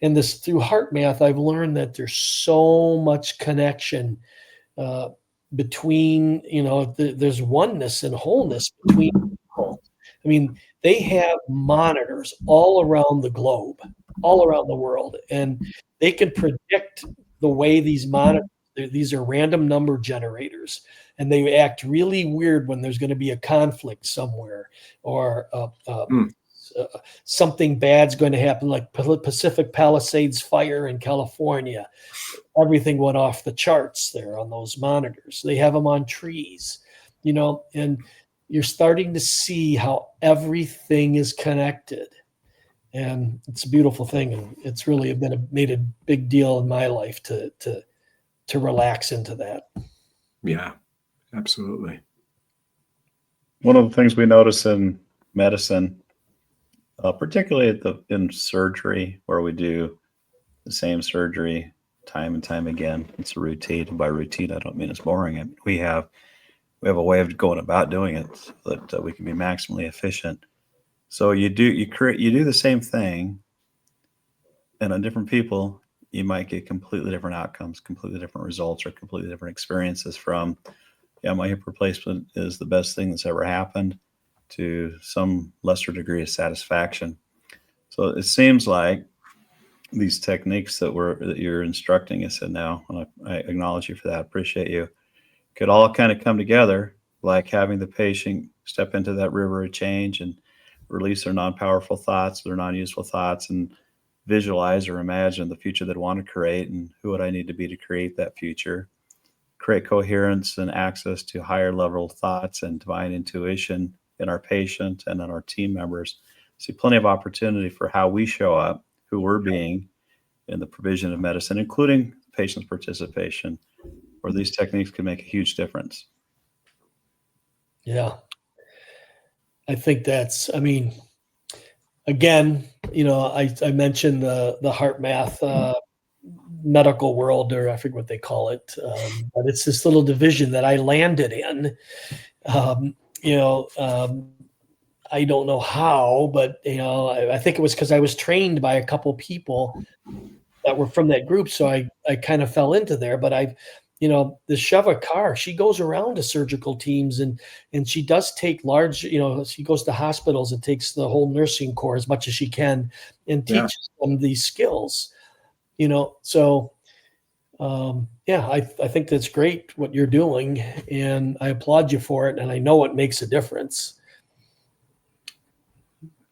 S3: And this through HeartMath, I've learned that there's so much connection between, there's oneness and wholeness between people. I mean, they have monitors all around the globe, all around the world, and they can predict the way these monitors, these are random number generators, and they act really weird when there's going to be a conflict somewhere or something bad's going to happen, like Pacific Palisades fire in California. Everything went off the charts there on those monitors. They have them on trees, and you're starting to see how everything is connected. And it's a beautiful thing. And it's really made a big deal in my life to relax into that.
S1: Yeah, absolutely.
S2: One of the things we notice in medicine, particularly in surgery, where we do the same surgery time and time again, it's a routine. And by routine, I don't mean it's boring. I mean, we have a way of going about doing it so that we can be maximally efficient. So you do the same thing, and on different people, you might get completely different outcomes, completely different results, or completely different experiences from, my hip replacement is the best thing that's ever happened, to some lesser degree of satisfaction. So it seems like these techniques that you're instructing us in now, and I acknowledge you for that, appreciate you, could all kind of come together, like having the patient step into that river of change and release their non-powerful thoughts, their non-useful thoughts, and visualize or imagine the future they'd want to create and who would I need to be to create that future. Create coherence and access to higher level thoughts and divine intuition in our patient and in our team members. See plenty of opportunity for how we show up, who we're being in the provision of medicine, including patient's participation, where these techniques can make a huge difference.
S3: Yeah. I think again, I mentioned the HeartMath medical world, or I forget what they call it, but it's this little division that I landed in. I don't know how, but I think it was because I was trained by a couple people that were from that group, so I kind of fell into there. But the Sheva Carr, she goes around to surgical teams and she does take large, she goes to hospitals and takes the whole nursing corps as much as she can and teaches them these skills. So I think that's great what you're doing, and I applaud you for it, and I know it makes a difference.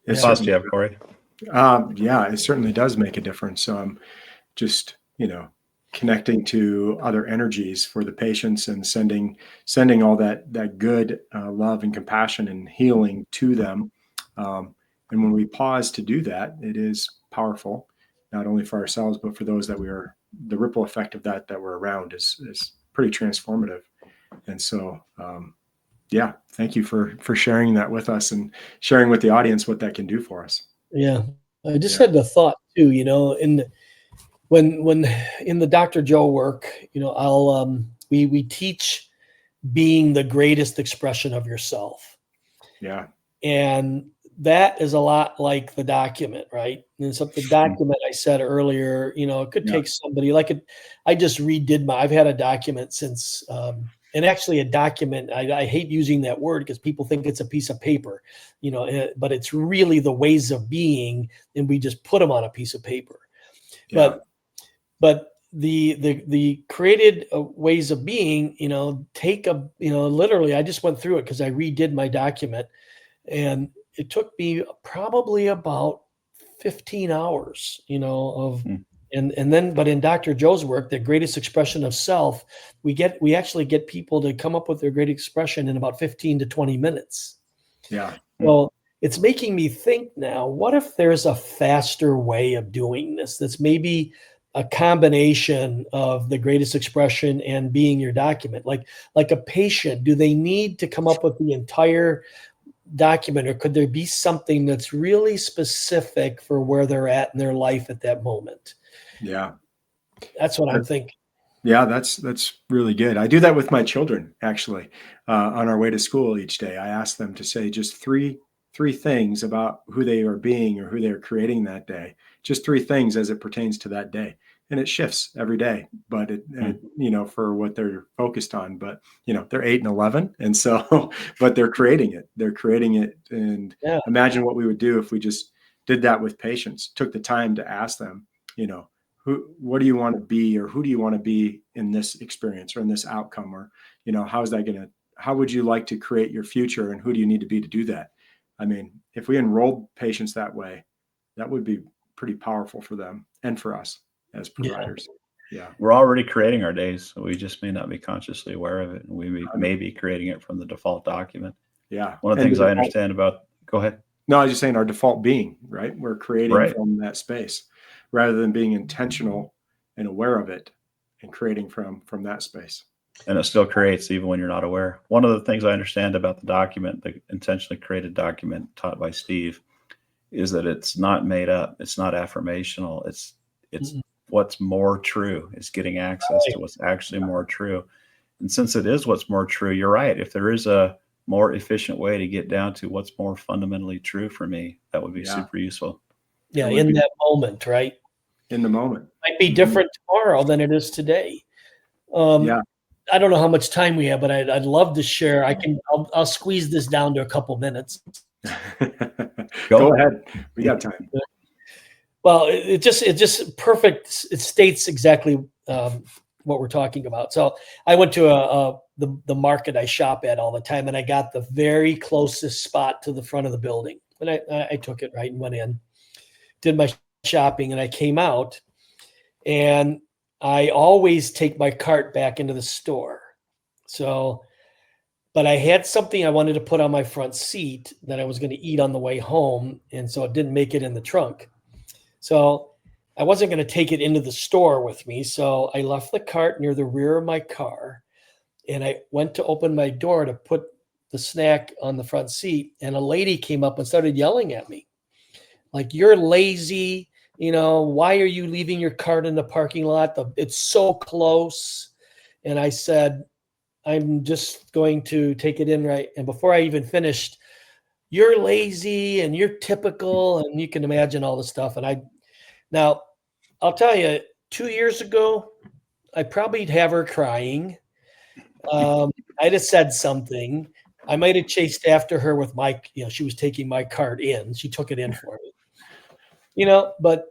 S2: What thoughts do you have, Corey?
S1: It certainly does make a difference. Just, connecting to other energies for the patients and sending all that good love and compassion and healing to them. And when we pause to do that, it is powerful, not only for ourselves, but for those that the ripple effect of that we're around is pretty transformative. And so, thank you for sharing that with us and sharing with the audience what that can do for us.
S3: Yeah. I just had the thought too, when in the Dr. Joe work, we teach being the greatest expression of yourself.
S1: Yeah.
S3: And that is a lot like the document, right? And so the document I said earlier, it could take somebody I just I've had a document since, and actually a document, I hate using that word because people think it's a piece of paper, but it's really the ways of being, and we just put them on a piece of paper. Yeah. But the created ways of being, literally, I just went through it because I redid my document, and it took me probably about 15 hours, and then, but in Dr. Joe's work, the greatest expression of self, we actually get people to come up with their great expression in about 15 to 20 minutes.
S1: Yeah.
S3: Well, it's making me think now, what if there's a faster way of doing this? That's maybe a combination of the greatest expression and being your document. Like a patient, do they need to come up with the entire document, or could there be something that's really specific for where they're at in their life at that moment?
S1: Yeah.
S3: That's what I'm thinking.
S1: Yeah, that's really good. I do that with my children, actually. On our way to school each day, I ask them to say just three things about who they are being or who they're creating that day. Just 3 things as it pertains to that day. And it shifts every day, but for what they're focused on, but they're 8 and 11. And so, but they're creating it. And imagine what we would do if we just did that with patients, took the time to ask them, what do you want to be, or who do you want to be in this experience or in this outcome? Or, how would you like to create your future, and who do you need to be to do that? I mean, if we enrolled patients that way, that would be pretty powerful for them and for us as providers. Yeah.
S2: We're already creating our days, so we just may not be consciously aware of it. And we may be creating it from the default document.
S1: Yeah.
S2: One of the things I understand about, go ahead.
S1: No, I was just saying our default being, right? We're creating from that space rather than being intentional and aware of it and creating from that space.
S2: And it still creates even when you're not aware. One of the things I understand about the document, the intentionally created document taught by Steve, is that it's not made up. It's not affirmational. It's what's more true. It's getting access to what's actually more true. And since it is what's more true, you're right. If there is a more efficient way to get down to what's more fundamentally true for me, that would be super useful.
S3: Yeah, in that moment, right?
S1: In the moment.
S3: Might be different tomorrow than it is today. I don't know how much time we have, but I'd love to share. I'll squeeze this down to a couple minutes.
S1: Go ahead. We got time.
S3: Well, it just perfect. It states exactly what we're talking about. So I went to the market I shop at all the time, and I got the very closest spot to the front of the building. And I took it and went in, did my shopping, and I came out, and I always take my cart back into the store. So, but I had something I wanted to put on my front seat that I was going to eat on the way home. And so it didn't make it in the trunk. So I wasn't going to take it into the store with me. So I left the cart near the rear of my car, and I went to open my door to put the snack on the front seat. And a lady came up and started yelling at me. Like, you're lazy. Why are you leaving your cart in the parking lot? It's so close. And I said, I'm just going to take it in right. And before I even finished, you're lazy and you're typical. And you can imagine all the stuff. Now I'll tell you, 2 years ago, I probably have her crying. I'd have said something. I might have chased after her with she was taking my cart in. She took it in for me. But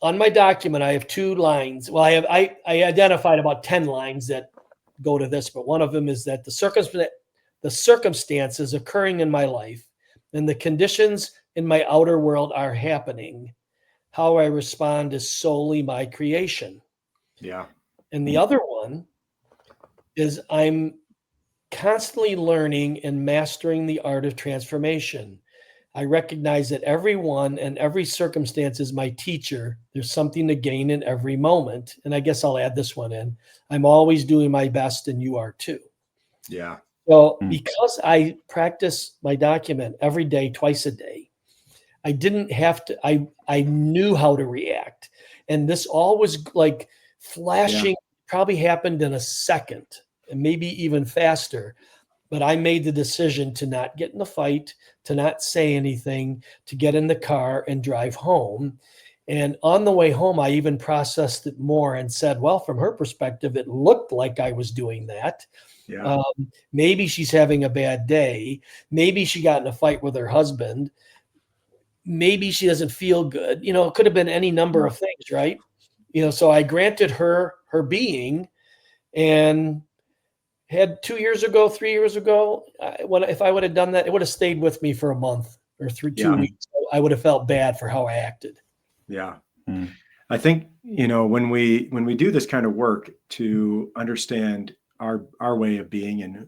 S3: on my document, I have 2 lines. Well, I identified about 10 lines that go to this, but one of them is that the circumstances occurring in my life and the conditions in my outer world are happening. How I respond is solely my creation.
S1: Yeah.
S3: And the other one is I'm constantly learning and mastering the art of transformation. I recognize that everyone and every circumstance is my teacher. There's something to gain in every moment. And I guess I'll add this one in. I'm always doing my best, and you are too.
S1: Yeah.
S3: So because I practice my document every day, twice a day, I didn't have to, I knew how to react. And this all was like flashing, probably happened in a second, and maybe even faster. But I made the decision to not get in the fight, to not say anything, to get in the car and drive home. And on the way home, I even processed it more and said, well, from her perspective, it looked like I was doing that.
S1: Yeah.
S3: Maybe she's having a bad day. Maybe she got in a fight with her husband. Maybe she doesn't feel good. It could have been any number of things, right? So I granted her being, and had 2 years ago, 3 years ago, if I would have done that, it would have stayed with me for a month or 2 weeks. I would have felt bad for how I acted.
S1: Yeah. I think, when we do this kind of work to understand our way of being and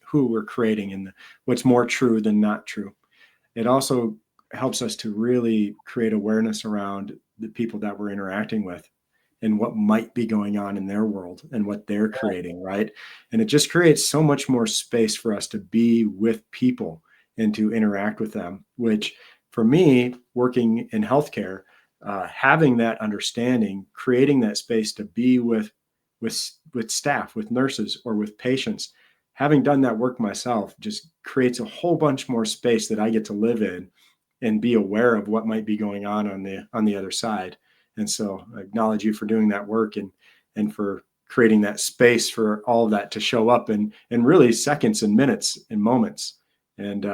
S1: who we're creating and what's more true than not true, it also helps us to really create awareness around the people that we're interacting with and what might be going on in their world and what they're creating, right? And it just creates so much more space for us to be with people and to interact with them, which for me, working in healthcare, having that understanding, creating that space to be with staff, with nurses, or with patients, having done that work myself, just creates a whole bunch more space that I get to live in and be aware of what might be going on the other side. And so I acknowledge you for doing that work and for creating that space for all of that to show up in really seconds and minutes and moments. And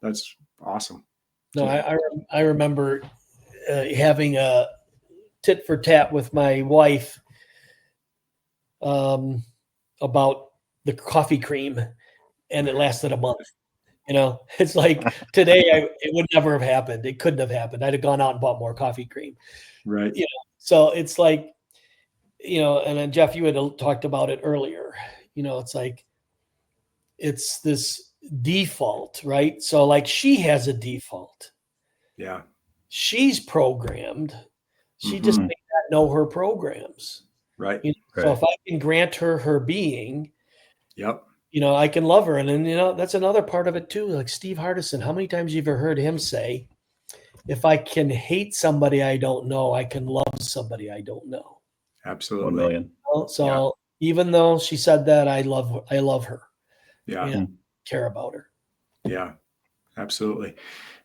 S1: that's awesome.
S3: No, I remember having a tit for tat with my wife about the coffee cream, and it lasted a month. It's like today, it would never have happened. It couldn't have happened. I'd have gone out and bought more coffee cream.
S1: Right.
S3: So it's like, and then Jeff, you had talked about it earlier. It's like, it's this default, right? So like, she has a default.
S1: Yeah.
S3: She's programmed. She just may not know her programs.
S1: Right.
S3: So if I can grant her being,
S1: yep.
S3: I can love her. And then, that's another part of it too. Like Steve Hardison, how many times you've ever heard him say, if I can hate somebody I don't know, I can love somebody I don't know.
S1: Absolutely.
S2: 1 million.
S3: So even though she said that, I love her.
S1: Yeah.
S3: Care about her.
S1: Yeah, absolutely.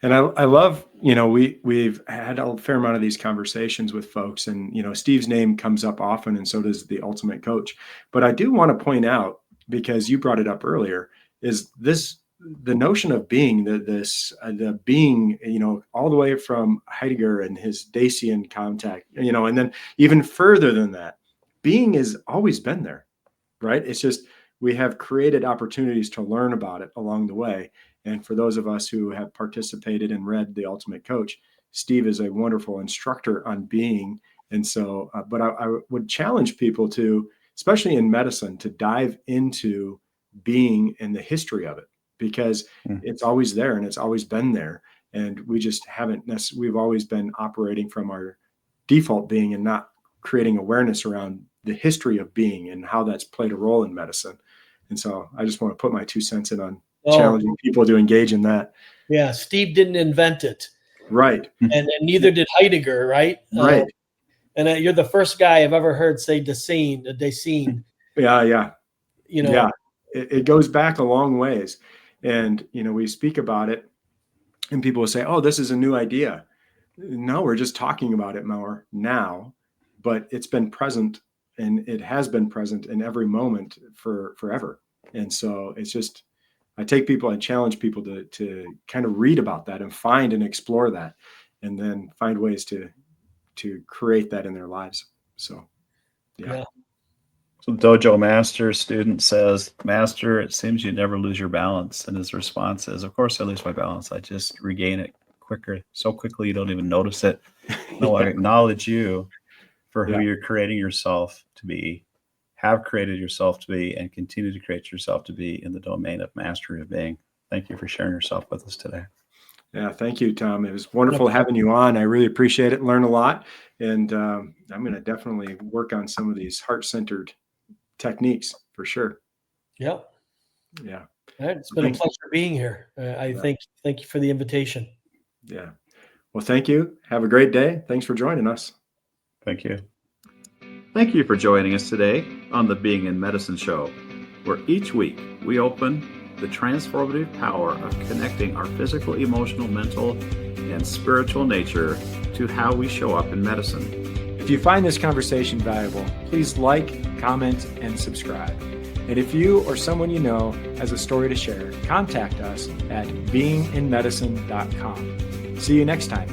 S1: And I love, we've had a fair amount of these conversations with folks, and, Steve's name comes up often, and so does the ultimate coach. But I do want to point out, because you brought it up earlier, is the notion of being, the being, all the way from Heidegger and his Dacian contact, and then even further than that, being has always been there, right? It's just, we have created opportunities to learn about it along the way. And for those of us who have participated and read The Ultimate Coach, Steve is a wonderful instructor on being. And so, but I would challenge people to, especially in medicine, to dive into being and the history of it, because it's always there and it's always been there. And we just haven't we've always been operating from our default being and not creating awareness around the history of being and how that's played a role in medicine. And so I just want to put my 2 cents in on challenging people to engage in that.
S3: Yeah. Steve didn't invent it.
S1: Right.
S3: And neither did Heidegger, right?
S1: Right.
S3: And you're the first guy I've ever heard say Dasein.
S1: Yeah. Yeah.
S3: You know.
S1: Yeah. It goes back a long ways. And, we speak about it and people will say, oh, this is a new idea. No, we're just talking about it more now, but it's been present, and it has been present in every moment for forever. And so it's just, I challenge people to kind of read about that and find and explore that, and then find ways to create that in their lives. So, yeah.
S2: So Dojo Master student says, Master, it seems you never lose your balance. And his response is, of course I lose my balance. I just regain it so quickly you don't even notice it. No, I acknowledge you for who you're creating yourself to be, have created yourself to be, and continue to create yourself to be in the domain of mastery of being. Thank you for sharing yourself with us today.
S1: Yeah, thank you, Tom. It was wonderful having you on. I really appreciate it and learn a lot. And I'm going to definitely work on some of these heart-centered techniques for sure.
S3: Yeah.
S1: Yeah.
S3: All right. It's been a pleasure being here. Thank you for the invitation.
S1: Yeah. Well, thank you. Have a great day. Thanks for joining us.
S2: Thank you. Thank you for joining us today on the Being in Medicine show, where each week we open the transformative power of connecting our physical, emotional, mental, and spiritual nature to how we show up in medicine.
S1: If you find this conversation valuable, please like, comment, and subscribe. And if you or someone you know has a story to share, contact us at beinginmedicine.com. See you next time.